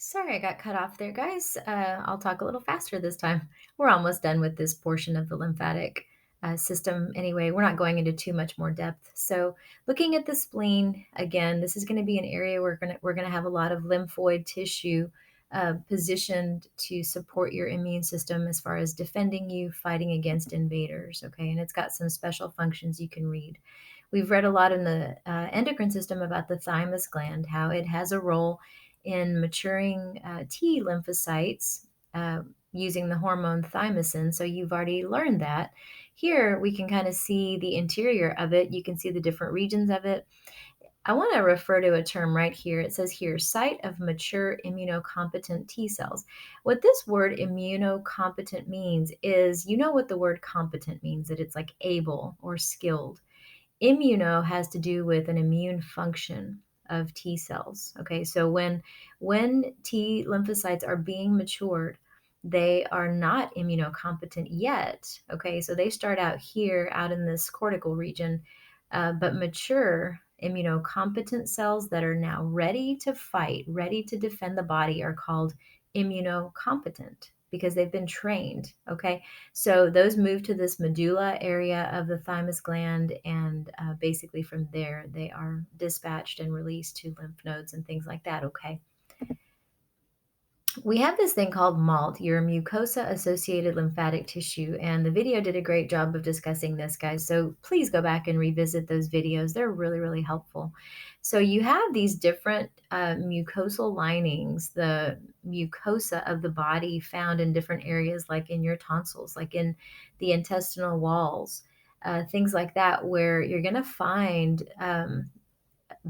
Sorry, I got cut off there, guys. I'll talk a little faster this time. We're almost done with this portion of the lymphatic system anyway. We're not going into too much more depth. So, looking at the spleen again, this is going to be an area where we're gonna have a lot of lymphoid tissue positioned to support your immune system as far as defending you, fighting against invaders. Okay, and it's got some special functions you can read. We've read a lot in the endocrine system about the thymus gland, how it has a role in maturing T lymphocytes using the hormone thymosin. So you've already learned that. Here we can kind of see the interior of it. You can see the different regions of it. I want to refer to a term right here. It says here, site of mature immunocompetent T cells. What this word immunocompetent means is, you know what the word competent means, that it's like able or skilled. Immuno has to do with an immune function of T cells. Okay, so when T lymphocytes are being matured, they are not immunocompetent yet. Okay, so they start out here, out in this cortical region, but mature immunocompetent cells that are now ready to fight, ready to defend the body, are called immunocompetent because they've been trained. Okay, so those move to this medulla area of the thymus gland, and basically from there they are dispatched and released to lymph nodes and things like that. Okay, we have this thing called MALT, your mucosa associated lymphatic tissue, and the video did a great job of discussing this, guys. So please go back and revisit those videos. They're really, really helpful. So you have these different mucosal linings, the mucosa of the body found in different areas, like in your tonsils, like in the intestinal walls, things like that, where you're going to find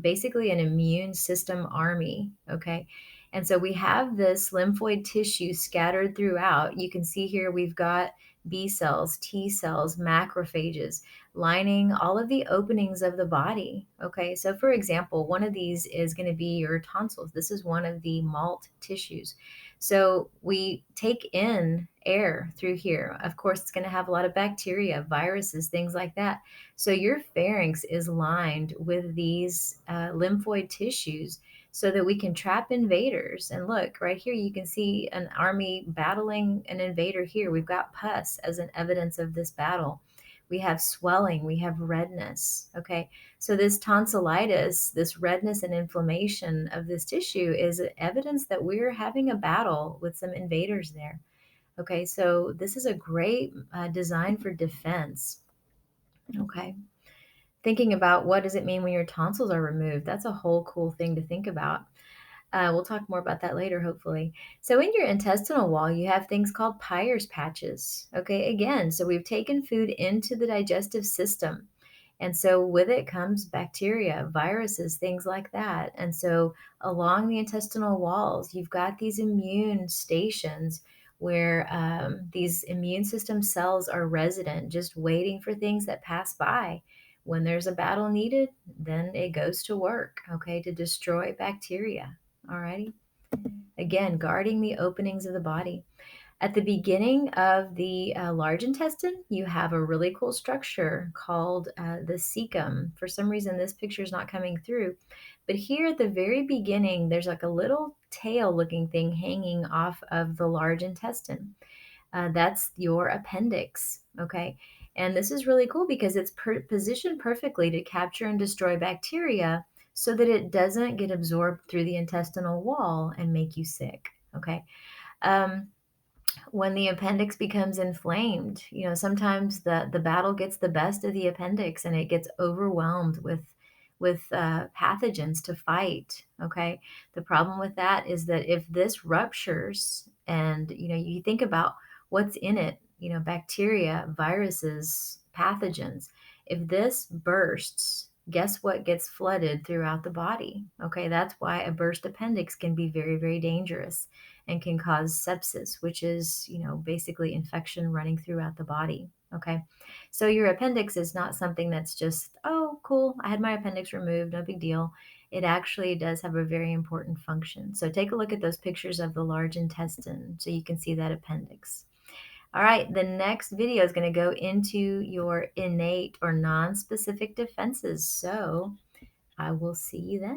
basically an immune system army. Okay. And so we have this lymphoid tissue scattered throughout. You can see here we've got B cells, T cells, macrophages lining all of the openings of the body. Okay. So, for example, one of these is going to be your tonsils. This is one of the malt tissues. So, we take in air through here. Of course, it's going to have a lot of bacteria, viruses, things like that. So your pharynx is lined with these lymphoid tissues so that we can trap invaders. And look, right here, you can see an army battling an invader here. We've got pus as an evidence of this battle. We have swelling, we have redness. Okay, so this tonsillitis, this redness and inflammation of this tissue is evidence that we're having a battle with some invaders there. Okay, so this is a great design for defense. Okay. Thinking about what does it mean when your tonsils are removed? That's a whole cool thing to think about. We'll talk more about that later, hopefully. So, in your intestinal wall, you have things called Peyer's patches. Okay, again, so we've taken food into the digestive system. And so, with it comes bacteria, viruses, things like that. And so, along the intestinal walls, you've got these immune stations where these immune system cells are resident, just waiting for things that pass by. When there's a battle needed, then it goes to work, okay, to destroy bacteria. Alrighty. Again, guarding the openings of the body. At the beginning of the large intestine, you have a really cool structure called the cecum. For some reason, this picture is not coming through. But here at the very beginning, there's like a little tail looking thing hanging off of the large intestine. That's your appendix. Okay. And this is really cool because it's positioned perfectly to capture and destroy bacteria so that it doesn't get absorbed through the intestinal wall and make you sick. Okay. Um, when the appendix becomes inflamed, sometimes the battle gets the best of the appendix and it gets overwhelmed with pathogens to fight. Okay, the problem with that is that if this ruptures, and you think about what's in it, bacteria, viruses, pathogens, if this bursts, guess what gets flooded throughout the body? Okay, that's why a burst appendix can be very, very dangerous and can cause sepsis, which is, basically infection running throughout the body. Okay. So your appendix is not something that's just, oh, cool, I had my appendix removed, no big deal. It actually does have a very important function. So take a look at those pictures of the large intestine so you can see that appendix. All right, the next video is going to go into your innate or non-specific defenses. So I will see you then.